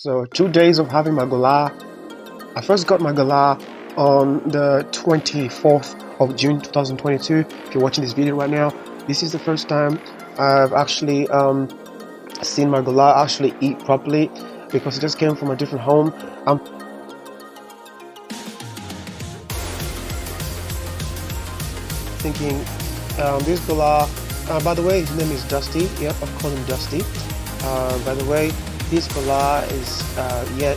So 2 days of having my gallah. I first got my gallah on the 24th of June 2022. If you're watching this video right now, this is the first time I've actually seen my gallah actually eat properly, because it just came from a different home. I'm thinking this gallah, by the way, his name is Dusty. Yep, I've called him Dusty. By the way, this gallah is yet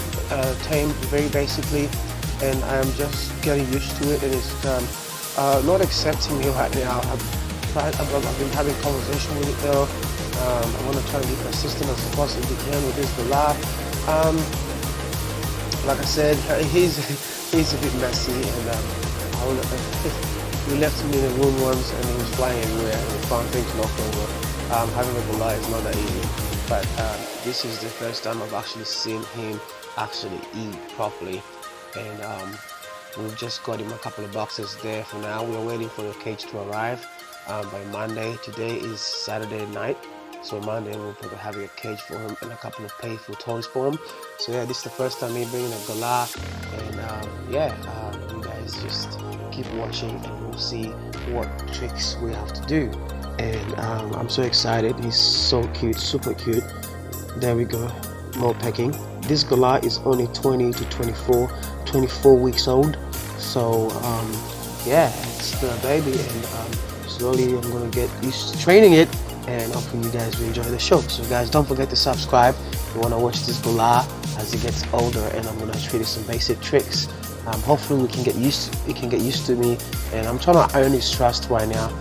tamed very basically, and I'm just getting used to it, and it's not accepting me right now. I've been having conversation with it though. I want to try to be consistent as I possibly can with this gallah. Like I said, he's a bit messy, and we left him in a room once, and he was flying everywhere, and we found things knocked over. Having a gallah is not that easy, but this is the first time I've actually seen him actually eat properly, and we've just got him a couple of boxes there for now. We are waiting for the cage to arrive by Monday. Today is Saturday night, so Monday we'll probably have a cage for him and a couple of playful toys for him. So yeah, this is the first time me bringing a gallah, and you guys just keep watching and we'll see what tricks we have to do. And I'm so excited. He's so cute, super cute. There we go, more pecking. This gallah is only 20 to 24 weeks old, so yeah, it's the baby, and slowly I'm gonna get used to training it, and hopefully you guys will enjoy the show. So guys, don't forget to subscribe if you want to watch this gallah as it gets older, and I'm gonna show you some basic tricks. Hopefully we can get used to me, and I'm trying to earn his trust right now.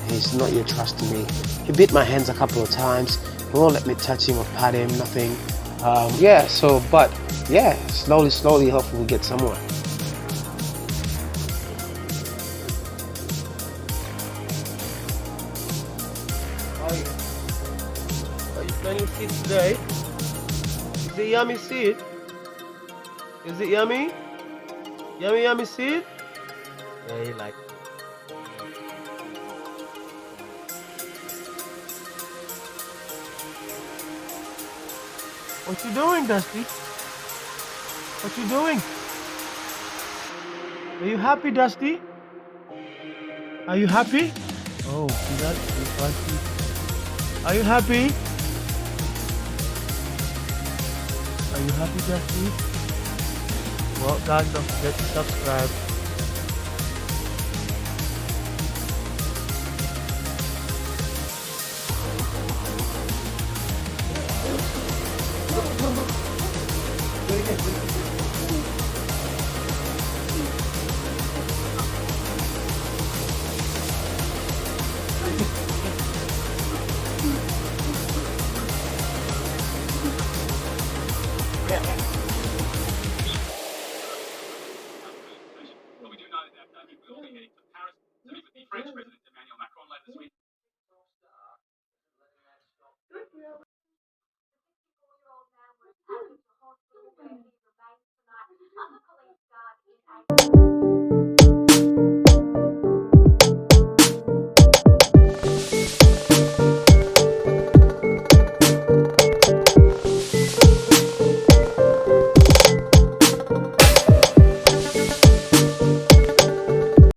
He's not yet trusting me. He bit my hands a couple of times. He won't let me touch him or pat him, nothing. But slowly, hopefully we'll get somewhere. Are you planning to eat today? Is it yummy seed? Is it yummy? Yummy seed? Yeah, you like it. What you doing, Dusty? What you doing? Are you happy, Dusty? Are you happy? Oh, see that? Are you happy? Are you happy, Dusty? Well, guys, don't forget to subscribe.